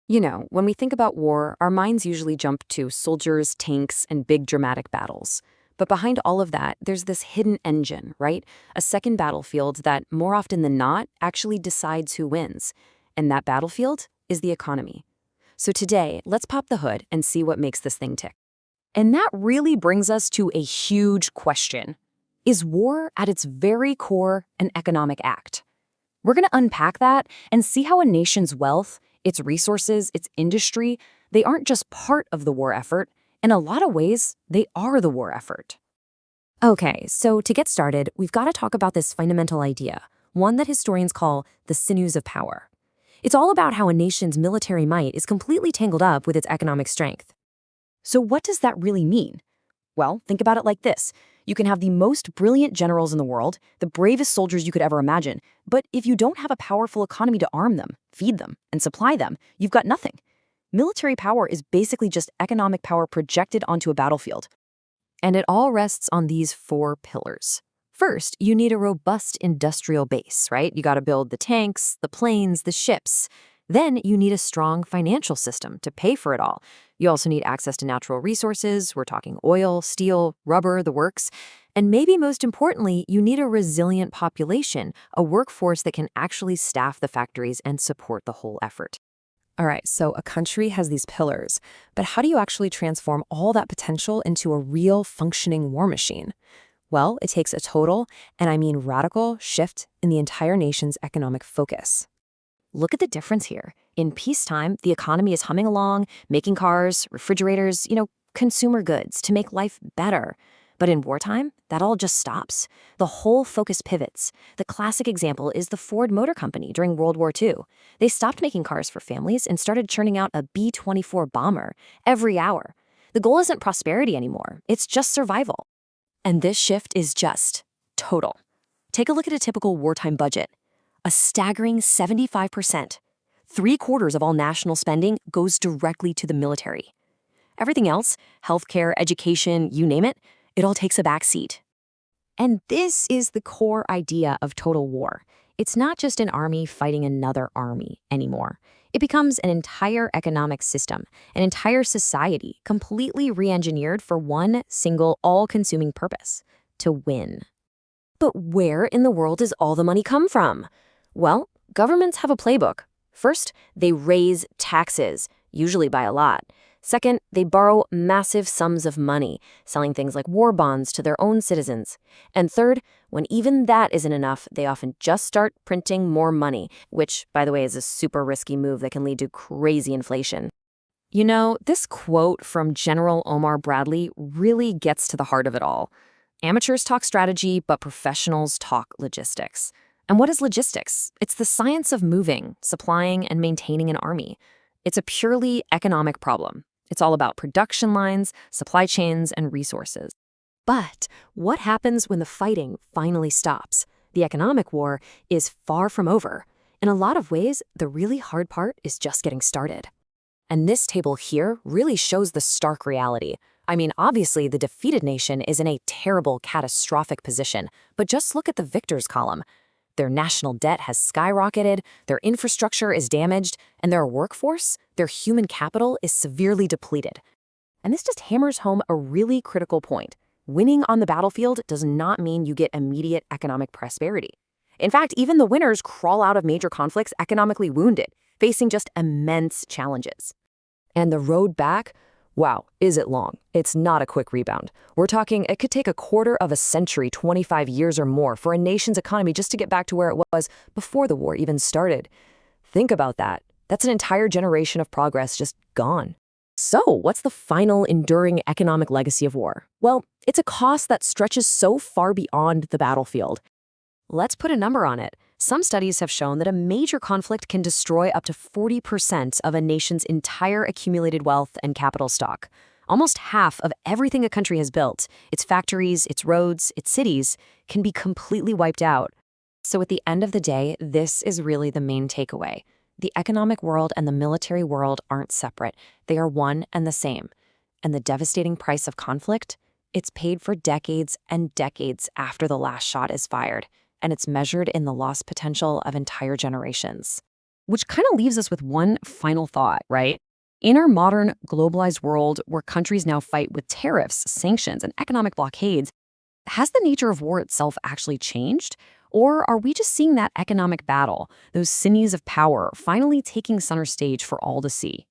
When we think about war, our minds usually jump to soldiers, tanks, and big dramatic battles. But behind all of that, there's this hidden engine, right? A second battlefield that, more often than not, actually decides who wins. And that battlefield is the economy. So today, let's pop the hood and see what makes this thing tick. And that really brings us to a huge question. Is war, at its very core, an economic act? We're going to unpack that and see how a nation's wealth, its resources, its industry, they aren't just part of the war effort. In a lot of ways, they are the war effort. Okay, so to get started, we've got to talk about this fundamental idea, one that historians call the sinews of power. It's all about how a nation's military might is completely tangled up with its economic strength. So what does that really mean? Well, think about it like this. You can have the most brilliant generals in the world, the bravest soldiers you could ever imagine, but if you don't have a powerful economy to arm them, feed them, and supply them, you've got nothing. Military power is basically just economic power projected onto a battlefield. And it all rests on these four pillars. First, you need a robust industrial base, right? You got to build the tanks, the planes, the ships. Then you need a strong financial system to pay for it all. You also need access to natural resources. We're talking oil, steel, rubber, the works. And maybe most importantly, you need a resilient population, a workforce that can actually staff the factories and support the whole effort. All right, so a country has these pillars, but how do you actually transform all that potential into a real functioning war machine? Well, it takes a total, and I mean radical, shift in the entire nation's economic focus. Look at the difference here. In peacetime, the economy is humming along, making cars, refrigerators, consumer goods to make life better. But in wartime, that all just stops. The whole focus pivots. The classic example is the Ford Motor Company during World War II. They stopped making cars for families and started churning out a B-24 bomber every hour. The goal isn't prosperity anymore. It's just survival. And this shift is just total. Take a look at a typical wartime budget. A staggering 75%. 3/4 of all national spending goes directly to the military. Everything else, healthcare, education, you name it, it all takes a backseat. And this is the core idea of total war. It's not just an army fighting another army anymore. It becomes an entire economic system, an entire society completely re-engineered for one single all-consuming purpose: to win. But where in the world does all the money come from? Well, governments have a playbook. First, they raise taxes, usually by a lot. Second, they borrow massive sums of money, selling things like war bonds to their own citizens. And third, when even that isn't enough, they often just start printing more money, which, by the way, is a super risky move that can lead to crazy inflation. This quote from General Omar Bradley really gets to the heart of it all. Amateurs talk strategy, but professionals talk logistics. And what is logistics? It's the science of moving, supplying, and maintaining an army. It's a purely economic problem. It's all about production lines, supply chains, and resources. But what happens when the fighting finally stops? The economic war is far from over. In a lot of ways, the really hard part is just getting started. And this table here really shows the stark reality. I mean, obviously, the defeated nation is in a terrible, catastrophic position, but just look at the victors column. Their national debt has skyrocketed, their infrastructure is damaged, and their workforce, their human capital, is severely depleted. And this just hammers home a really critical point. Winning on the battlefield does not mean you get immediate economic prosperity. In fact, even the winners crawl out of major conflicts economically wounded, facing just immense challenges. And the road back? Wow, is it long? It's not a quick rebound. We're talking it could take a quarter of a century, 25 years or more, for a nation's economy just to get back to where it was before the war even started. Think about that. That's an entire generation of progress just gone. So, what's the final enduring economic legacy of war? Well, it's a cost that stretches so far beyond the battlefield. Let's put a number on it. Some studies have shown that a major conflict can destroy up to 40% of a nation's entire accumulated wealth and capital stock. Almost half of everything a country has built, its factories, its roads, its cities, can be completely wiped out. So at the end of the day, this is really the main takeaway. The economic world and the military world aren't separate. They are one and the same. And the devastating price of conflict? It's paid for decades and decades after the last shot is fired, and it's measured in the lost potential of entire generations. Which kind of leaves us with one final thought, right? In our modern globalized world where countries now fight with tariffs, sanctions, and economic blockades, has the nature of war itself actually changed? Or are we just seeing that economic battle, those sinews of power, finally taking center stage for all to see?